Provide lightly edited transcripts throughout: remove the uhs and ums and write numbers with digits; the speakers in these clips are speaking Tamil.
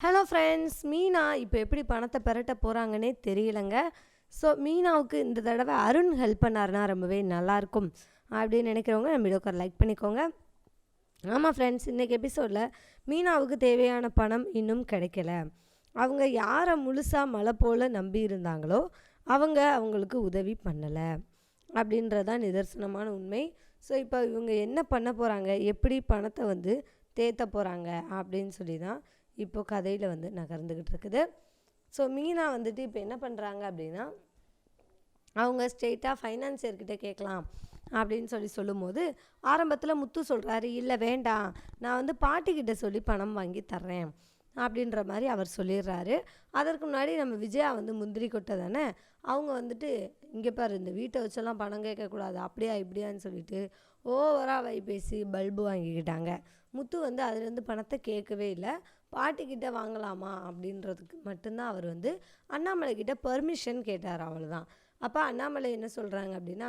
ஹலோ ஃப்ரெண்ட்ஸ், மீனா இப்போ எப்படி பணத்தை பெரட்ட போகிறாங்கன்னே தெரியலங்க. ஸோ மீனாவுக்கு இந்த தடவை அருண் ஹெல்ப் பண்ணாருன்னா ரொம்பவே நல்லாயிருக்கும் அப்படின்னு நினைக்கிறவங்க நம்ம வீடியோக்கு லைக் பண்ணிக்கோங்க. ஆமாம் ஃப்ரெண்ட்ஸ், இன்றைக்கி எபிசோடில் மீனாவுக்கு தேவையான பணம் இன்னும் கிடைக்கல. அவங்க யாரை முழுசாக மலை போல் நம்பி இருந்தாங்களோ அவங்களுக்கு உதவி பண்ணலை அப்படின்றதான் நிதர்சனமான உண்மை. ஸோ இப்போ இவங்க என்ன பண்ண போகிறாங்க, எப்படி பணத்தை தேத்த போகிறாங்க அப்படின்னு சொல்லி தான் இப்போ கதையில் நகர்ந்துக்கிட்டு இருக்குது. ஸோ மீனா இப்போ என்ன பண்ணுறாங்க அப்படின்னா, அவங்க ஸ்ட்ரெயிட்டாக ஃபைனான்சியர்கிட்ட கேட்கலாம் அப்படின்னு சொல்லும்போது ஆரம்பத்தில் முத்து சொல்கிறாரு, இல்லை வேண்டாம், நான் பாட்டிக்கிட்ட சொல்லி பணம் வாங்கி தர்றேன் அப்படின்ற மாதிரி அவர் சொல்லிடுறாரு. அதற்கு முன்னாடி நம்ம விஜயா முந்திரி கொட்டை தானே, அவங்க இங்கே பாரு, இந்த வீட்டை வச்செல்லாம் பணம் கேட்கக்கூடாது அப்படியா இப்படியான்னு சொல்லிட்டு ஓவராக வை பேசி பல்பு வாங்கிக்கிட்டாங்க. முத்து அதுலேருந்து பணத்தை கேட்கவே இல்லை. பாட்டிக்கிட்ட வாங்கலாமா அப்படின்றதுக்கு மட்டும்தான் அவர் அண்ணாமலைக்கிட்ட பெர்மிஷன் கேட்டார், அவ்வளோதான். அப்போ அண்ணாமலை என்ன சொல்கிறாங்க அப்படின்னா,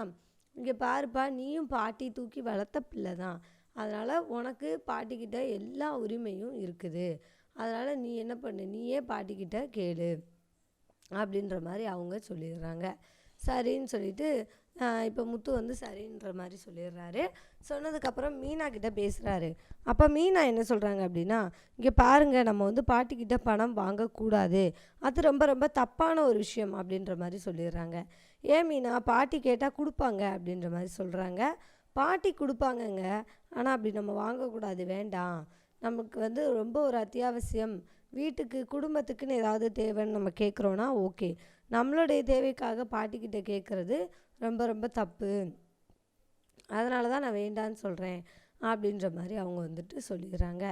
இங்கே பாருப்பா, நீயும் பாட்டி தூக்கி வளர்த்த பிள்ளை தான், அதனால் உனக்கு பாட்டிக்கிட்ட எல்லா உரிமையும் இருக்குது, அதனால் நீ என்ன பண்ணு, நீயே பாட்டிக்கிட்ட கேளு அப்படின்ற மாதிரி அவங்க சொல்லிடுறாங்க. சரின்னு சொல்லிட்டு இப்போ முத்து சரின்ற மாதிரி சொல்லிடுறாரு. சொன்னதுக்கப்புறம் மீனா கிட்டே பேசுகிறாரு. அப்போ மீனா என்ன சொல்கிறாங்க அப்படின்னா, இங்கே பாருங்கள், நம்ம பாட்டிக்கிட்ட பணம் வாங்கக்கூடாது, அது ரொம்ப ரொம்ப தப்பான ஒரு விஷயம் அப்படின்ற மாதிரி சொல்லிடுறாங்க. ஏன் மீனா, பாட்டி கேட்டால் கொடுப்பாங்க அப்படின்ற மாதிரி சொல்கிறாங்க. பாட்டி கொடுப்பாங்கங்க, ஆனால் அப்படி நம்ம வாங்கக்கூடாது, வேண்டாம், நமக்கு ரொம்ப ஒரு அத்தியாவசியம், வீட்டுக்கு குடும்பத்துக்குன்னு ஏதாவது தேவைன்னு நம்ம கேட்குறோன்னா ஓகே, நம்மளுடைய தேவைக்காக பாட்டிக்கிட்ட கேட்குறது ரொம்ப ரொம்ப தப்பு, அதனால தான் நான் வேண்டான்னு சொல்கிறேன் அப்படின்ற மாதிரி அவங்க சொல்லிடுறாங்க.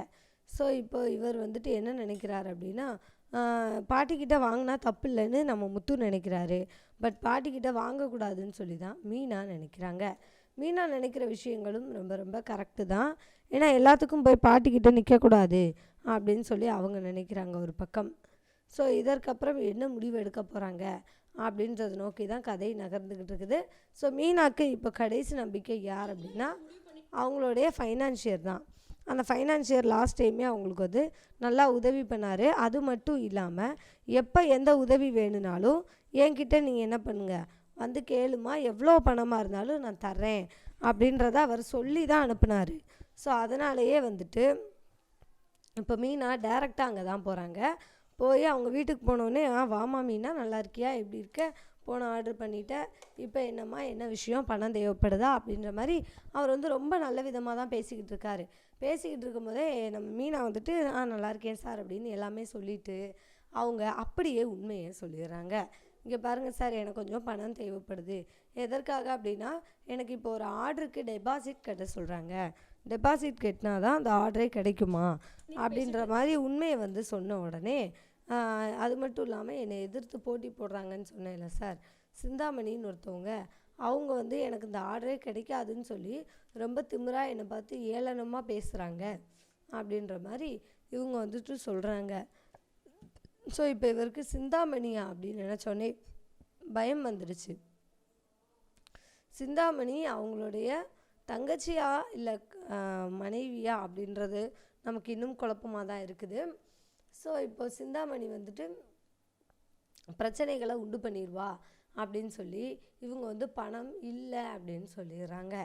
ஸோ இப்போ இவர் என்ன நினைக்கிறார் அப்படின்னா, பாட்டிக்கிட்ட வாங்கினா தப்பு இல்லைன்னு நம்ம முத்து நினைக்கிறாரு, பட் பாட்டிக்கிட்ட வாங்கக்கூடாதுன்னு சொல்லி தான் மீனா நினைக்கிறாங்க. மீனா நினைக்கிற விஷயங்களும் ரொம்ப ரொம்ப கரெக்டு தான். ஏன்னா எல்லாத்துக்கும் போய் பாட்டிக்கிட்ட நிற்கக்கூடாது அப்படின்னு சொல்லி அவங்க நினைக்கிறாங்க ஒரு பக்கம். ஸோ இதற்கப்புறம் என்ன முடிவு எடுக்க போகிறாங்க அப்படின்றத நோக்கி தான் கதை நகர்ந்துக்கிட்டு இருக்குது. ஸோ மீனாக்கு இப்போ கடைசி நம்பிக்கை யார் அப்படின்னா, அவங்களுடைய ஃபைனான்சியர் தான். அந்த ஃபைனான்சியர் லாஸ்ட் டைமே அவங்களுக்கு நல்லா உதவி பண்ணார். அது மட்டும் இல்லாமல் எப்போ எந்த உதவி வேணும்னாலும் என்கிட்ட நீங்கள் என்ன பண்ணுங்கள், கேளுமா, எவ்வளோ பணமாக இருந்தாலும் நான் தர்றேன் அப்படின்றத அவர் சொல்லி தான் அனுப்புனார். ஸோ அதனாலேயே இப்போ மீனா டைரெக்டாக அங்கே தான் போகிறாங்க. போய் அவங்க வீட்டுக்கு போனோடனே, வாமா மீனா, நல்லா இருக்கியா, எப்படி இருக்க, போன ஆர்டர் பண்ணிட்டேன், இப்போ என்னம்மா, என்ன விஷயம், பணம் தேவைப்படுதா அப்படின்ற மாதிரி அவர் ரொம்ப நல்ல விதமாக தான் பேசிக்கிட்டு இருக்காரு. பேசிக்கிட்டு இருக்கும்போதே நம்ம மீனா நல்லா இருக்கேன் சார் அப்படின்னு எல்லாமே சொல்லிவிட்டு அவங்க அப்படியே உண்மையை சொல்லிடுறாங்க. இங்கே பாருங்கள் சார், எனக்கு கொஞ்சம் பணம் தேவைப்படுது, எதற்காக அப்படின்னா, எனக்கு இப்போ ஒரு ஆர்டருக்கு டெபாசிட் கட்ட சொல்கிறாங்க, டெபாசிட் கட்டினா தான் அந்த ஆர்டரே கிடைக்குமா அப்படின்ற மாதிரி உண்மையை சொன்ன உடனே, அது மட்டும் இல்லாமல் என்னை எதிர்த்து போட்டி போடுறாங்கன்னு சொன்னேன்ல சார், சிந்தாமணின்னு ஒருத்தவங்க, அவங்க எனக்கு இந்த ஆர்டரே கிடைக்காதுன்னு சொல்லி ரொம்ப திமிராக என்னை பார்த்து ஏளனமாக பேசுகிறாங்க அப்படின்ற மாதிரி இவங்க சொல்கிறாங்க. ஸோ இப்போ இவருக்கு சிந்தாமணியா அப்படின்னு நினச்சோடனே பயம் வந்துடுச்சு. சிந்தாமணி அவங்களுடைய தங்கச்சியா இல்லை மனைவியா அப்படின்றது நமக்கு இன்னும் குழப்பமாக தான் இருக்குது. ஸோ இப்போ சிந்தாமணி பிரச்சனைகளை உண்டு பண்ணிடுவா அப்படின்னு சொல்லி இவங்க பணம் இல்லை அப்படின்னு சொல்லிடுறாங்க.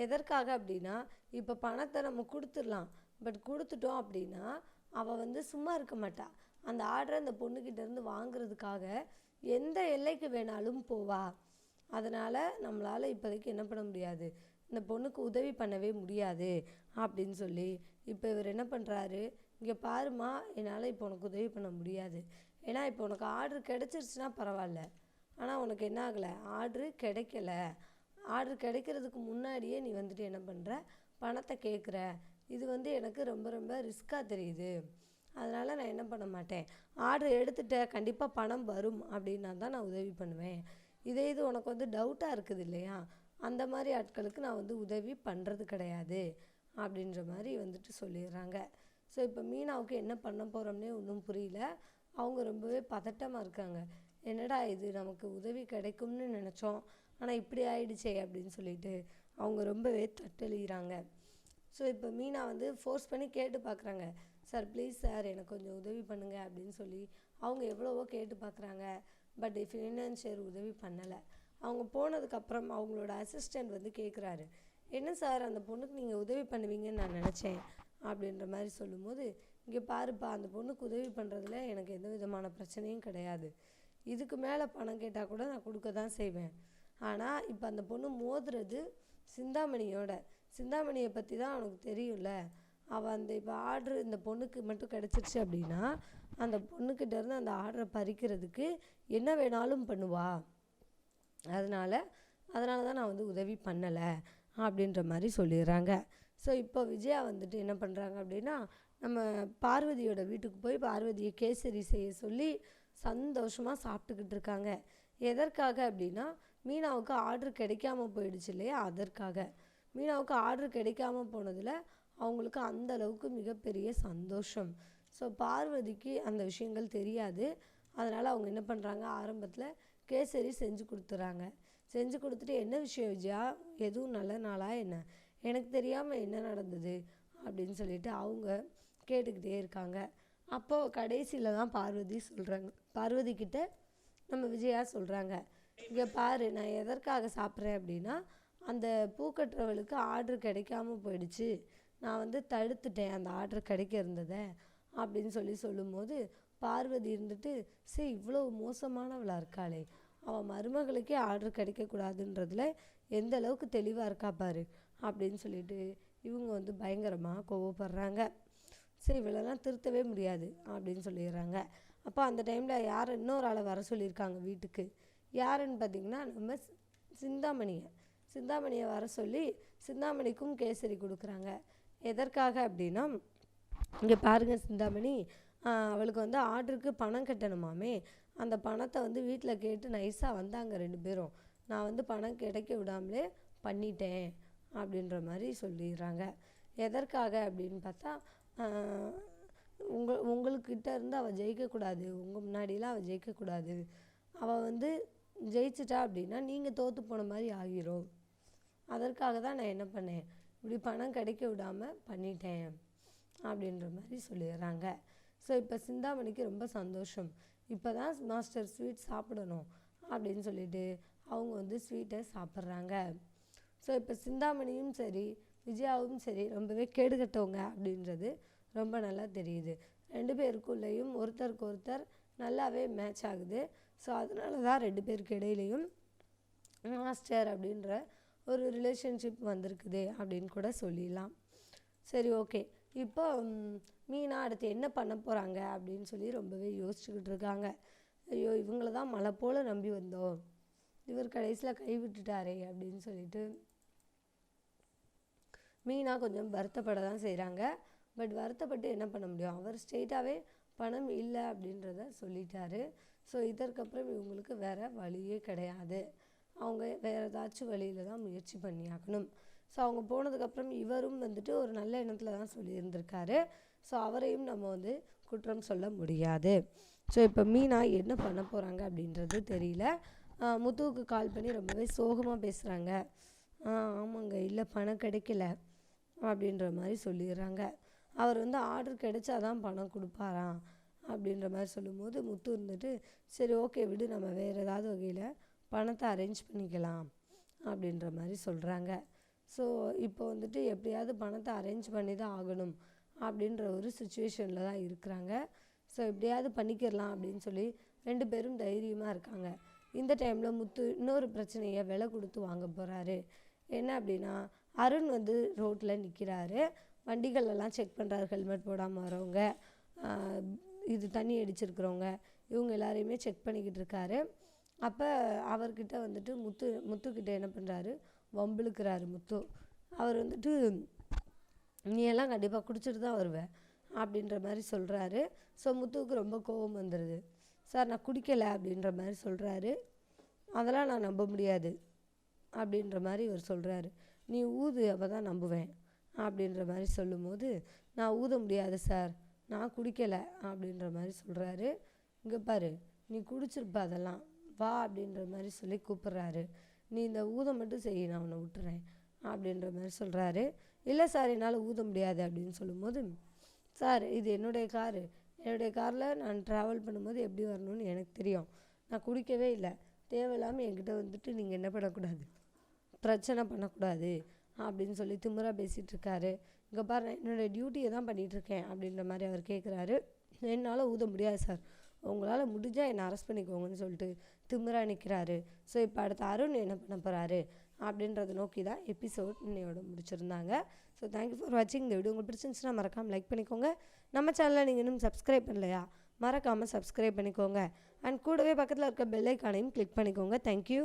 எதற்காக அப்படின்னா, இப்போ பணத்தை நம்ம கொடுத்துடலாம், பட் கொடுத்துட்டோம் அப்படின்னா அவள் சும்மா இருக்க மாட்டா, அந்த ஆர்டரை அந்த பொண்ணுக்கிட்டேருந்து வாங்குறதுக்காக எந்த எல்லைக்கு வேணாலும் போவா, அதனால் நம்மளால் இப்போதைக்கு என்ன பண்ண முடியாது, இந்த பொண்ணுக்கு உதவி பண்ணவே முடியாது அப்படின்னு சொல்லி இப்போ இவர் என்ன பண்ணுறாரு, இங்கே பாருமா, என்னால் இப்போ உனக்கு உதவி பண்ண முடியாது, ஏன்னா இப்போ உனக்கு ஆர்டர் கிடச்சிருச்சுன்னா பரவாயில்ல, ஆனால் உனக்கு என்ன ஆகலை, ஆர்டரு கிடைக்கல, ஆர்டர் கிடைக்கிறதுக்கு முன்னாடியே நீ என்ன பண்ணுற, பணத்தை கேட்குற, இது எனக்கு ரொம்ப ரொம்ப ரிஸ்க்காக தெரியுது, அதனால் நான் என்ன பண்ண மாட்டேன், ஆர்டர் எடுத்துகிட்ட கண்டிப்பாக பணம் வரும் அப்படின்னா தான் நான் உதவி பண்ணுவேன், இது உனக்கு டவுட்டாக இருக்குது இல்லையா, அந்த மாதிரி ஆட்களுக்கு நான் உதவி பண்ணுறது கிடையாது அப்படின்ற மாதிரி சொல்லிடுறாங்க. ஸோ இப்போ மீனாவுக்கு என்ன பண்ண போகிறோம்னே ஒன்றும் புரியல. அவங்க ரொம்பவே பதட்டமாக இருக்காங்க. என்னடா இது, நமக்கு உதவி கிடைக்கும்னு நினச்சோம், ஆனால் இப்படி ஆயிடுச்சே அப்படின்னு சொல்லிட்டு அவங்க ரொம்பவே தட்டழிகிறாங்க. ஸோ இப்போ மீனா ஃபோர்ஸ் பண்ணி கேட்டு பார்க்குறாங்க, சார் ப்ளீஸ் சார் எனக்கு கொஞ்சம் உதவி பண்ணுங்கள் அப்படின்னு சொல்லி அவங்க எவ்வளவோ கேட்டு பார்க்குறாங்க. பட் ஃபினான்ஷியர் உதவி பண்ணலை. அவங்க போனதுக்கப்புறம் அவங்களோட அசிஸ்டண்ட் வந்து கேட்குறாரு, என்ன சார் அந்த பொண்ணுக்கு நீங்கள் உதவி பண்ணுவீங்கன்னு நான் நினச்சேன் அப்படின்ற மாதிரி சொல்லும்போது, இங்கே பாருப்பா, அந்த பொண்ணுக்கு உதவி பண்ணுறதுல எனக்கு எந்த விதமான பிரச்சனையும் கிடையாது. இதுக்கு மேலே பணம் கேட்டால் கூட நான் கொடுக்க தான் செய்வேன். ஆனால் இப்போ அந்த பொண்ணு மோதுறது சிந்தாமணியை பற்றி தான் அவனுக்கு தெரியும்ல. அவள் அந்த இப்போ ஆர்டர் இந்த பொண்ணுக்கு மட்டும் கிடச்சிருச்சு அப்படின்னா அந்த பொண்ணுக்கிட்டேருந்து அந்த ஆர்டரை பறிக்கிறதுக்கு என்ன வேணாலும் பண்ணுவா. அதனால் தான் நான் வந்து உதவி பண்ணலை அப்படின்ற மாதிரி சொல்லிடுறாங்க. ஸோ இப்போ விஜயா வந்துட்டு என்ன பண்ணுறாங்க அப்படின்னா, நம்ம பார்வதியோட வீட்டுக்கு போய் பார்வதியை கேசரி செய்ய சொல்லி சந்தோஷமாக சாப்பிட்டுக்கிட்டு இருக்காங்க. எதற்காக அப்படின்னா, மீனாவுக்கு ஆர்டர் கிடைக்காம போயிடுச்சு இல்லையா, அதற்காக. மீனாவுக்கு ஆர்டர் கிடைக்காம போனதில் அவங்களுக்கு அந்த அளவுக்கு மிகப்பெரிய சந்தோஷம். ஸோ பார்வதிக்கு அந்த விஷயங்கள் தெரியாது. அதனால் அவங்க என்ன பண்ணுறாங்க, ஆரம்பத்தில் கேசரி செஞ்சு கொடுத்துறாங்க. செஞ்சு கொடுத்துட்டு, என்ன விஷயம் விஜயா, எதுவும் நல்ல நாளா என்ன, எனக்கு தெரியாமல் என்ன நடந்தது அப்படின்னு சொல்லிட்டு அவங்க கேட்டுக்கிட்டே இருக்காங்க. அப்போது கடைசியில் தான் பார்வதிக்கிட்ட நம்ம விஜயா சொல்கிறாங்க, இங்கே பாரு, நான் எதற்காக சாப்பிட்றேன் அப்படின்னா, அந்த பூக்கட்டுறவளுக்கு ஆர்டர் கிடைக்காம போயிடுச்சு, நான் வந்து தடுத்துட்டேன் அந்த ஆர்டர் கிடைக்க இருந்ததை அப்படின்னு சொல்லும்போது, பார்வதி இருந்துட்டு, சரி இவ்வளோ மோசமானவளாக இருக்காளே, அவன் மருமகளுக்கே ஆர்டர் கிடைக்கக்கூடாதுன்றதுல எந்த அளவுக்கு தெளிவாக இருக்கா பாரு அப்படின்னு சொல்லிட்டு இவங்க வந்து பயங்கரமாக கோவப்படுறாங்க. சரி இவளெல்லாம் திருத்தவே முடியாது அப்படின்னு சொல்லிடுறாங்க. அப்போ அந்த டைமில் இன்னொரு ஆளை வர சொல்லியிருக்காங்க வீட்டுக்கு. யாருன்னு பார்த்திங்கன்னா, நம்ம சிந்தாமணியை வர சொல்லி சிந்தாமணிக்கும் கேசரி கொடுக்குறாங்க. எதற்காக அப்படின்னா, இங்கே பாருங்கள் சிந்தாமணி, அவளுக்கு வந்து ஆர்டருக்கு பணம் கட்டணுமாமே, அந்த பணத்தை வந்து வீட்டில் கேட்டு நைஸாக வந்தாங்க 2 பேரும். நான் வந்து பணம் கிடைக்க விடாமலே பண்ணிட்டேன் அப்படின்ற மாதிரி சொல்லிடுறாங்க. எதற்காக அப்படின்னு பார்த்தா, உங்கள்கிட்ட இருந்து அவள் ஜெயிக்கக்கூடாது, உங்கள் முன்னாடிலாம் அவள் ஜெயிக்கக்கூடாது, அவள் வந்து ஜெயிச்சிட்டா அப்படின்னா நீங்கள் தோற்று போன மாதிரி ஆகிரும். அதற்காக தான் நான் என்ன பண்ணேன், இப்படி பணம் கிடைக்க விடாமல் பண்ணிட்டேன் அப்படின்ற மாதிரி சொல்லிடுறாங்க. ஸோ இப்போ சிந்தாமணிக்கு ரொம்ப சந்தோஷம். இப்போ தான் மாஸ்டர் ஸ்வீட் சாப்பிடணும் அப்படின்னு சொல்லிட்டு அவங்க வந்து ஸ்வீட்டை சாப்பிட்றாங்க. ஸோ இப்போ சிந்தாமணியும் சரி விஜயாவும் சரி ரொம்பவே கேடுகட்டவங்க அப்படின்றது ரொம்ப நல்லா தெரியுது. 2 பேருக்குள்ளேயும் ஒருத்தருக்கு ஒருத்தர் நல்லாவே மேட்ச் ஆகுது. ஸோ அதனால தான் 2 பேருக்கு இடையிலையும் மாஸ்டர் அப்படின்ற ஒரு ரிலேஷன்ஷிப் வந்திருக்குது அப்படின்னு கூட சொல்லிடலாம். சரி, ஓகே. இப்போ மீனா அடுத்து என்ன பண்ண போகிறாங்க அப்படின்னு சொல்லி ரொம்பவே யோசிச்சுக்கிட்டு இருக்காங்க. ஐயோ, இவங்கள தான் மலை போல் நம்பி வந்தோம், இவர் கடைசியில் கைவிட்டுட்டாரே அப்படின்னு சொல்லிட்டு மீனா கொஞ்சம் வருத்தப்பட தான் செய்கிறாங்க. பட் வருத்தப்பட்டு என்ன பண்ண முடியும், அவர் ஸ்ட்ரெயிட்டாகவே பணம் இல்லை அப்படின்றத சொல்லிட்டாரு. ஸோ இதற்கப்புறம் இவங்களுக்கு வேறு வழியே கிடையாது. அவங்க வேறு ஏதாச்சும் வழியில் தான் முயற்சி பண்ணியாகணும். ஸோ அவங்க போனதுக்கப்புறம் இவரும் வந்துட்டு ஒரு நல்ல எண்ணத்தில் தான் சொல்லியிருந்திருக்காரு. ஸோ அவரையும் நம்ம வந்து குற்றம் சொல்ல முடியாது. ஸோ இப்போ மீனா என்ன பண்ண போகிறாங்க அப்படின்றது தெரியல. முத்துவுக்கு கால் பண்ணி ரொம்பவே சோகமாக பேசுகிறாங்க. ஆமாங்க, இல்லை பணம் கிடைக்கல அப்படின்ற மாதிரி சொல்லிடுறாங்க. அவர் வந்து ஆர்டர் கிடைச்சாதான் பணம் கொடுப்பாராம் அப்படின்ற மாதிரி சொல்லும்போது முத்து இருந்துட்டு, சரி ஓகே விடு, நம்ம வேறு ஏதாவது வகையில் பணத்தை அரேஞ்ச் பண்ணிக்கலாம் அப்படின்ற மாதிரி சொல்கிறாங்க. ஸோ இப்போ வந்துட்டு எப்படியாவது பணத்தை அரேஞ்ச் பண்ணி தான் ஆகணும் அப்படின்ற ஒரு சுச்சுவேஷனில் தான் இருக்கிறாங்க. ஸோ எப்படியாவது பண்ணிக்கிடலாம் அப்படின்னு சொல்லி 2 பேரும் தைரியமாக இருக்காங்க. இந்த டைமில் முத்து இன்னொரு பிரச்சனையை விலை கொடுத்து வாங்க போகிறாரு. என்ன அப்படின்னா, அருண் வந்து ரோட்டில் நிற்கிறாரு, வண்டிகளெல்லாம் செக் பண்ணுறாரு, ஹெல்மெட் போடாமல் வரவங்க, இது தண்ணி அடிச்சிருக்கிறவங்க, இவங்க எல்லாரையுமே செக் பண்ணிக்கிட்டு இருக்காரு. அப்போ அவர்கிட்ட வந்துட்டு முத்துக்கிட்ட என்ன பண்ணுறாரு, வம்பிழுக்கிறாரு முத்து. அவர் வந்துட்டு, நீ எல்லாம் கண்டிப்பாக குடிச்சிட்டு தான் வருவேன் அப்படின்ற மாதிரி சொல்கிறாரு. ஸோ முத்துவுக்கு ரொம்ப கோபம் வந்துடுது. சார் நான் குடிக்கலை அப்படின்ற மாதிரி சொல்கிறாரு. அதெல்லாம் நான் நம்ப முடியாது அப்படின்ற மாதிரி இவர் சொல்கிறாரு. நீ ஊது, அப்போ தான் நம்புவேன் அப்படின்ற மாதிரி சொல்லும்போது, நான் ஊத முடியாது சார், நான் குடிக்கலை அப்படின்ற மாதிரி சொல்கிறாரு. இங்கே பாரு, நீ குடிச்சிருப்ப, அதெல்லாம் வா அப்படின்ற மாதிரி சொல்லி கூப்பிட்றாரு. நீ இந்த ஊத மட்டும் செய், நான் உன்னை விட்டுறேன் அப்படின்ற மாதிரி சொல்கிறாரு. இல்லை சார், என்னால் ஊத முடியாது அப்படின்னு சொல்லும்போது, சார் இது என்னுடைய காரு, என்னுடைய காரில் நான் ட்ராவல் பண்ணும்போது எப்படி வரணும்னு எனக்கு தெரியும், நான் குடிக்கவே இல்லை, தேவையில்லாமல் என்கிட்ட வந்துட்டு நீங்கள் என்ன பண்ணக்கூடாது, பிரச்சனை பண்ணக்கூடாது அப்படின்னு சொல்லி திமிரா பேசிகிட்டு இருக்காரு. இங்கே பாரு, நான் என்னோடய டியூட்டியை தான் பண்ணிகிட்ருக்கேன் அப்படின்ற மாதிரி அவர் கேட்குறாரு. என்னால் ஊத முடியாது சார், உங்களால் முடிஞ்சால் என்னை அரெஸ்ட் பண்ணிக்கோங்கன்னு சொல்லிட்டு திமிரா நிற்கிறாரு. ஸோ இப்போ அடுத்த அருண் என்ன பண்ண போகிறாரு அப்படின்றத நோக்கி தான் எபிசோட் இன்னையோட முடிச்சிருந்தாங்க. ஸோ தேங்க்யூ ஃபார் வாட்சிங். இந்த வீடியோ உங்களுக்கு பிடிச்சிருந்துச்சுன்னா மறக்காமல் லைக் பண்ணிக்கோங்க. நம்ம சேனலில் நீங்கள் இன்னும் சப்ஸ்கிரைப் பண்ணலையா, மறக்காமல் சப்ஸ்கிரைப் பண்ணிக்கோங்க. அண்ட் கூடவே பக்கத்தில் இருக்க பெல் ஐக்கானையும் கிளிக் பண்ணிக்கோங்க. தேங்க்யூ.